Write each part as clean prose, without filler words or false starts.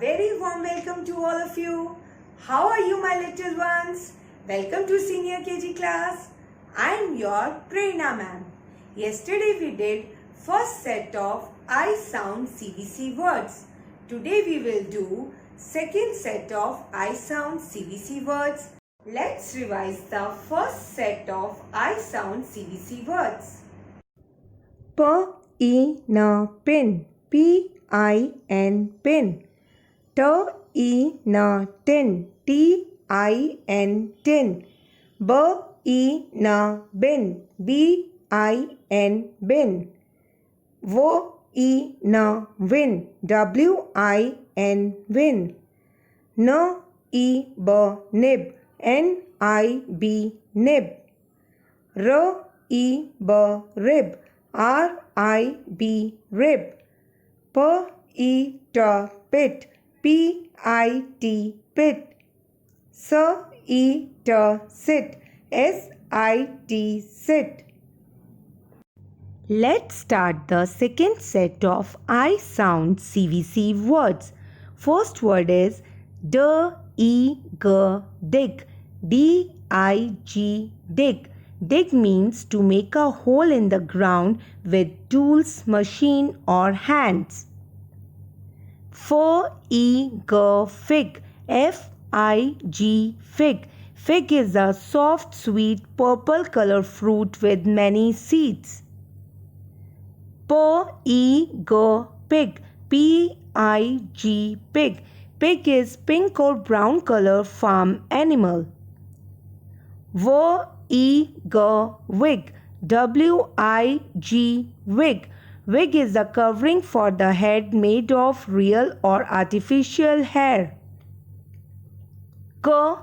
very warm welcome to all of you. How are you, my little ones? Welcome to senior KG class. I am your Prerna ma'am. Yesterday we did first set of I sound CVC words. Today we will do second set of I sound CVC words. Let's revise the first set of I sound CVC words. Pin, P-I-N, pin. Tin, T-I-N, tin. Bin, B-I-N, bin. Win, W-I-N, win. Nib, N-I-B, nib. Rib, R-I-B, rib. Pit, P-I-T, pit. Sit, S-I-T, sit. Let's start the second set of I sound CVC words. First word is dig, D-I-G, dig. Dig means to make a hole in the ground with tools, machine or hands. Fig, F-I-G, fig. Fig is a soft, sweet, purple color fruit with many seeds. Pig, P-I-G, pig. Pig is pink or brown color farm animal. Wig, W-I-G, wig. Wig is a covering for the head made of real or artificial hair. Kid,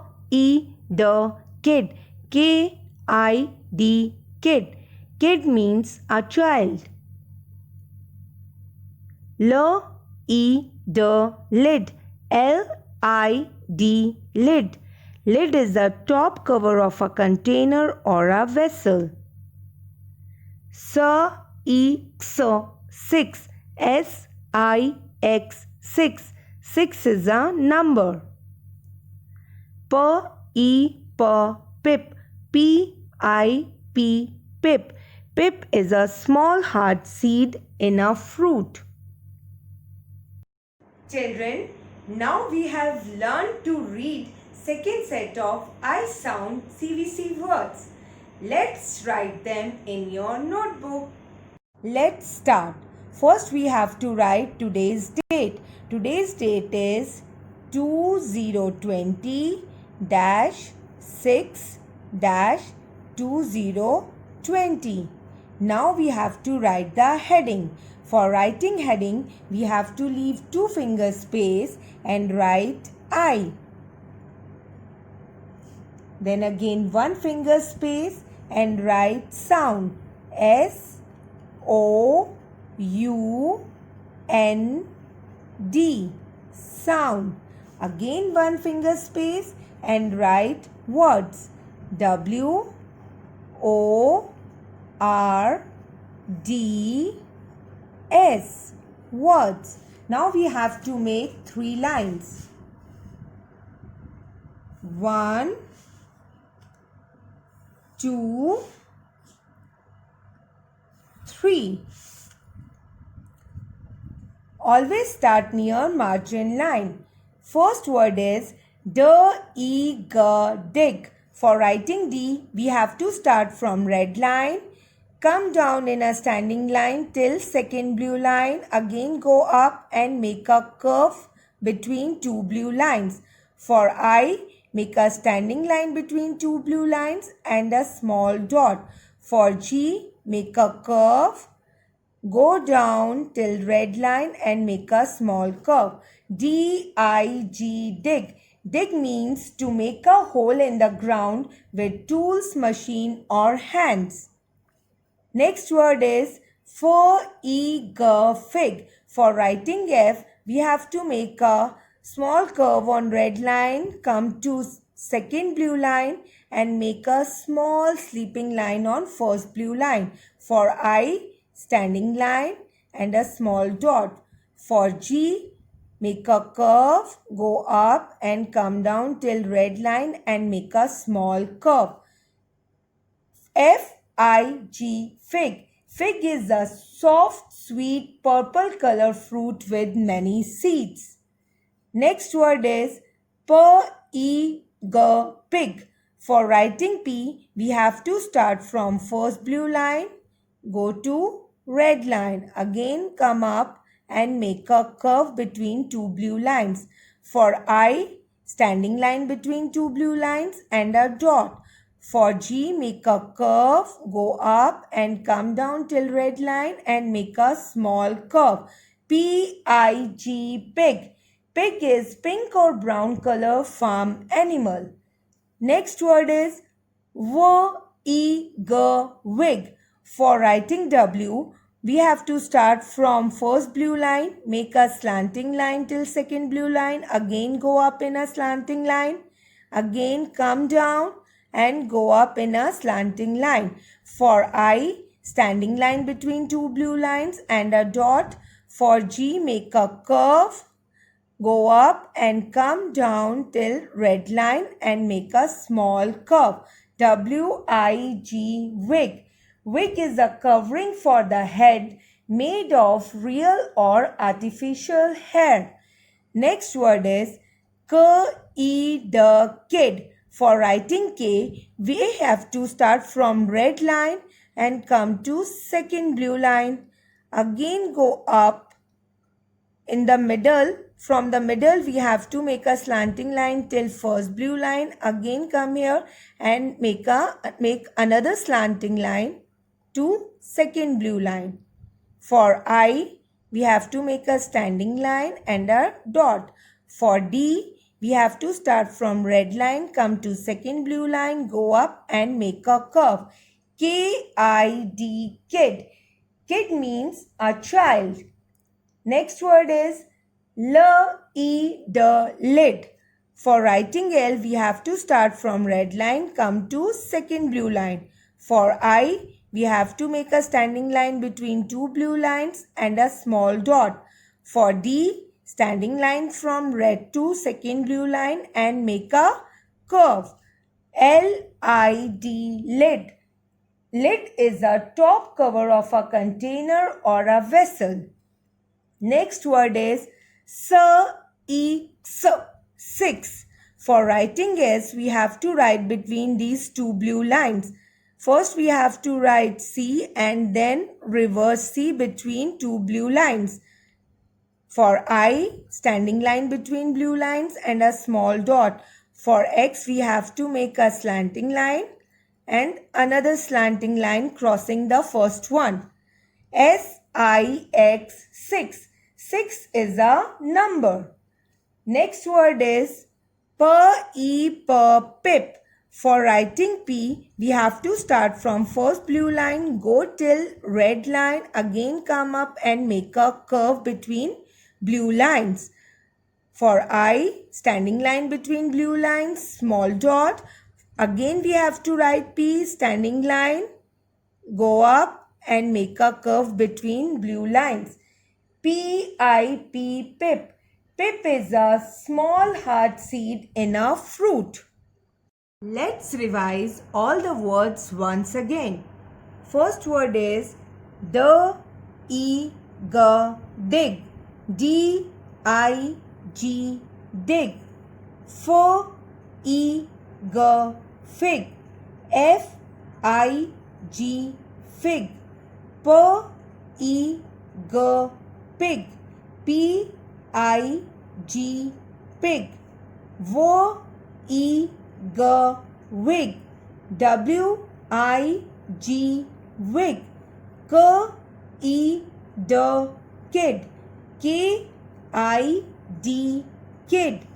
K-I-D, kid. Kid means a child. Lid, L-I-D, lid. Lid is the top cover of a container or a vessel. Six, S-I-X, six. Six is a number. Pip, P-I-P, pip. Pip is a small hard seed in a fruit. Children, now we have learned to read second set of I sound CVC words. Let's write them in your notebook. Let's start. First we have to write today's date. Today's date is 2020-6-2020. Now we have to write the heading. For writing heading, we have to leave 2 finger space and write I. Then again 1 finger space and write sound, S-O-U-N-D, sound. Again 1 finger space and write words, W-O-R-D-S, words. Now we have to make 3 lines. 1, 2, 3. Always start near margin line. First word is dig. For writing D, we have to start from red line, come down in a standing line till second blue line, again go up and make a curve between 2 blue lines. For I, make a standing line between 2 blue lines and a small dot. For G, make a curve, go down till red line and make a small curve. D-I-G, dig. Dig means to make a hole in the ground with tools, machine or hands. Next word is fig. For writing F, we have to make a small curve on red line, come to second blue line and make a small sleeping line on first blue line. For I, standing line and a small dot. For G, make a curve, go up and come down till red line and make a small curve. Fig. Fig. Fig is a soft, sweet, purple color fruit with many seeds. Next word is pig. For writing P, we have to start from first blue line, go to red line, again come up and make a curve between two blue lines. For I, standing line between two blue lines and a dot. For G, make a curve, go up and come down till red line and make a small curve. Pig. Pig is pink or brown color farm animal. Next word is wig. For writing W, we have to start from first blue line, make a slanting line till second blue line, again go up in a slanting line, again come down and go up in a slanting line. For I, standing line between two blue lines and a dot. For G, make a curve, go up and come down till red line and make a small curve. Wig. Wig is a covering for the head made of real or artificial hair. Next word is kid. For writing K, we have to start from red line and come to second blue line. Again go up in the middle. From the middle, we have to make a slanting line till first blue line. Again come here and make another slanting line to second blue line. For I, we have to make a standing line and a dot. For D, we have to start from red line, come to second blue line, go up and make a curve. Kid. Kid means a child. Next word is lid. For writing L, we have to start from red line, come to second blue line. For I, we have to make a standing line between two blue lines and a small dot. For D, standing line from red to second blue line and make a curve. Lid. Lid is a top cover of a container or a vessel. Next word is six. For writing S, we have to write between these two blue lines. First, we have to write C and then reverse C between two blue lines. For I, standing line between blue lines and a small dot. For X, we have to make a slanting line and another slanting line crossing the first one. Six. 6 is a number. Next word is pip. For writing P, we have to start from first blue line, go till red line, again come up and make a curve between blue lines. For I, standing line between blue lines, small dot. Again we have to write P, standing line, go up and make a curve between blue lines. Pip. Pip is a small hard seed in a fruit. Let's revise all the words once again. First word is dig. D-I-G, dig. Fig. F-I-G, fig. Pig. P-I-G, pig. Wig. W-I-G, wig. Kid. K-I-D, kid.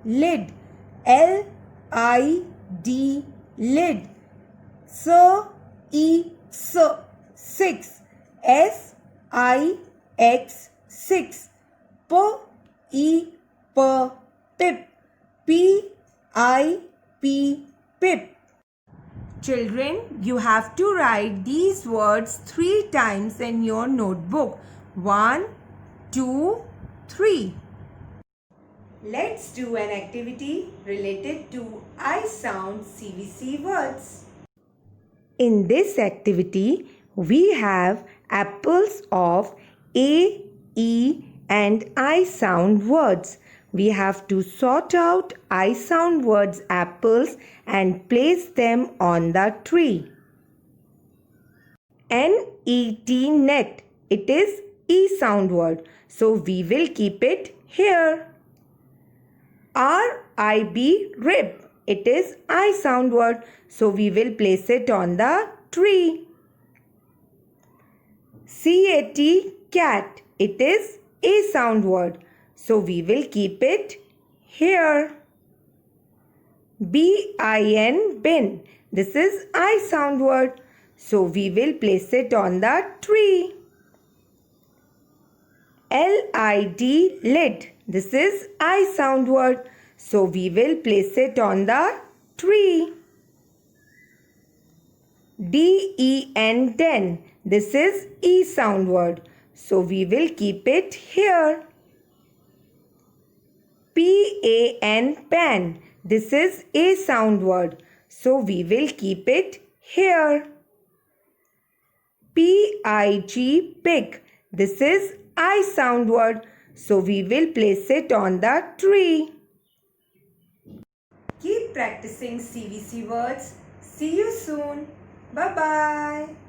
Lid. L-I-D, lid. Six. S-I-X, six. Pip. P-I-P, pip. Children, you have to write these words 3 times in your notebook. 1, 2, 3. Let's do an activity related to I sound CVC words. In this activity, we have apples of A, E and I sound words. We have to sort out I sound words apples and place them on the tree. N-E-T, net. It is E sound word. So we will keep it here. R-I-B, rib. It is I sound word. So we will place it on the tree. C-A-T, cat. It is A sound word. So we will keep it here. B-I-N, bin. This is I sound word. So we will place it on the tree. L-I-D, lid. This is I sound word. So we will place it on the tree. D-E-N, den. This is E sound word. So we will keep it here. P-A-N, pan. This is A sound word. So we will keep it here. P-I-G, pig. This is I sound word. So we will place it on the tree. Keep practicing CVC words. See you soon. Bye-bye.